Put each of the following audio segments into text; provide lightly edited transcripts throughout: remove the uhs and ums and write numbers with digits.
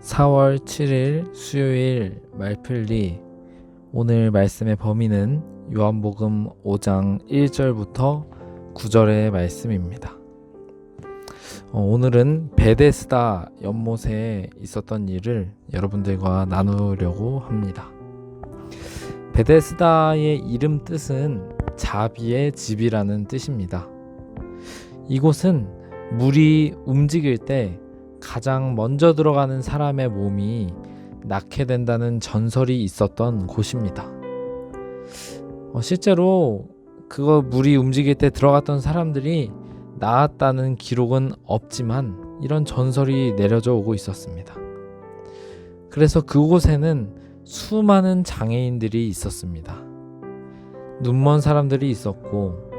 4월 7일 수요일 말필리. 오늘 말씀의 범위는 요한복음 5장 1절부터 9절의 말씀입니다. 오늘은 베데스다 연못에 있었던 일을 여러분들과 나누려고 합니다. 베데스다의 이름 뜻은 자비의 집이라는 뜻입니다. 이곳은 물이 움직일 때 가장 먼저 들어가는 사람의 몸이 낫게 된다는 전설이 있었던 곳입니다. 실제로 물이 움직일 때 들어갔던 사람들이 나았다는 기록은 없지만 이런 전설이 내려져 오고 있었습니다. 그래서 그곳에는 수많은 장애인들이 있었습니다. 눈먼 사람들이 있었고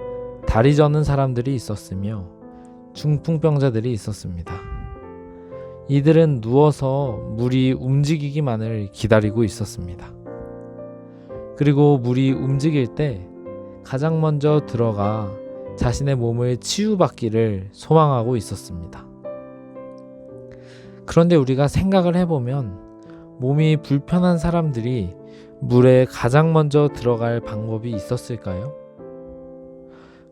다리 저는 사람들이 있었으며 중풍병자들이 있었습니다. 이들은 누워서 물이 움직이기만을 기다리고 있었습니다. 그리고 물이 움직일 때 가장 먼저 들어가 자신의 몸을 치유받기를 소망하고 있었습니다. 그런데 우리가 생각을 해보면 몸이 불편한 사람들이 물에 가장 먼저 들어갈 방법이 있었을까요?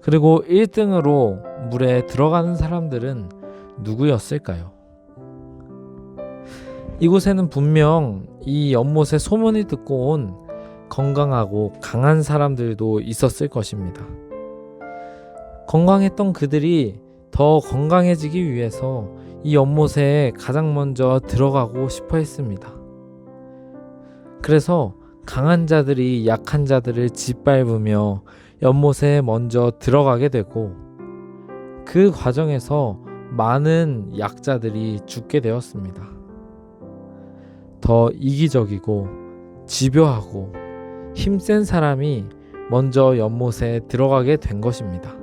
그리고 1등으로 물에 들어가는 사람들은 누구였을까요? 이곳에는 분명 이 연못의 소문을 듣고 온 건강하고 강한 사람들도 있었을 것입니다. 건강했던 그들이 더 건강해지기 위해서 이 연못에 가장 먼저 들어가고 싶어 했습니다. 그래서 강한 자들이 약한 자들을 짓밟으며 연못에 먼저 들어가게 되고 그 과정에서 많은 약자들이 죽게 되었습니다. 더 이기적이고 집요하고 힘센 사람이 먼저 연못에 들어가게 된 것입니다.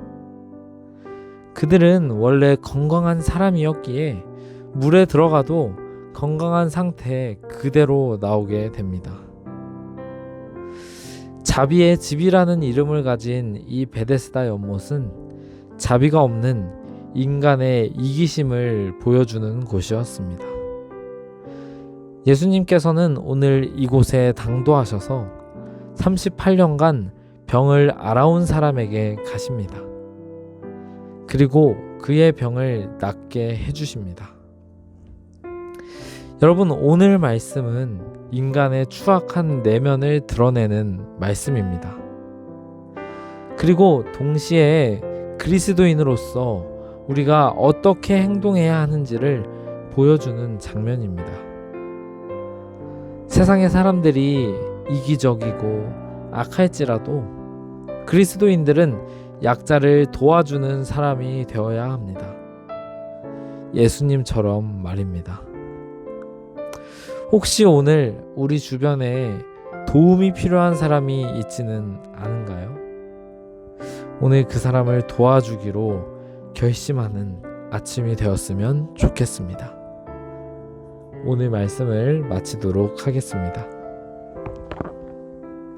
그들은 원래 건강한 사람이었기에 물에 들어가도 건강한 상태 그대로 나오게 됩니다. 자비의 집이라는 이름을 가진 이 베데스다 연못은 자비가 없는 인간의 이기심을 보여주는 곳이었습니다. 예수님께서는 오늘 이곳에 당도하셔서 38년간 병을 앓아온 사람에게 가십니다. 그리고 그의 병을 낫게 해주십니다. 여러분, 오늘 말씀은 인간의 추악한 내면을 드러내는 말씀입니다. 그리고 동시에 그리스도인으로서 우리가 어떻게 행동해야 하는지를 보여주는 장면입니다. 세상의 사람들이 이기적이고 악할지라도 그리스도인들은 약자를 도와주는 사람이 되어야 합니다. 예수님처럼 말입니다. 혹시 오늘 우리 주변에 도움이 필요한 사람이 있지는 않은가요? 오늘 그 사람을 도와주기로 결심하는 아침이 되었으면 좋겠습니다. 오늘 말씀을 마치도록 하겠습니다.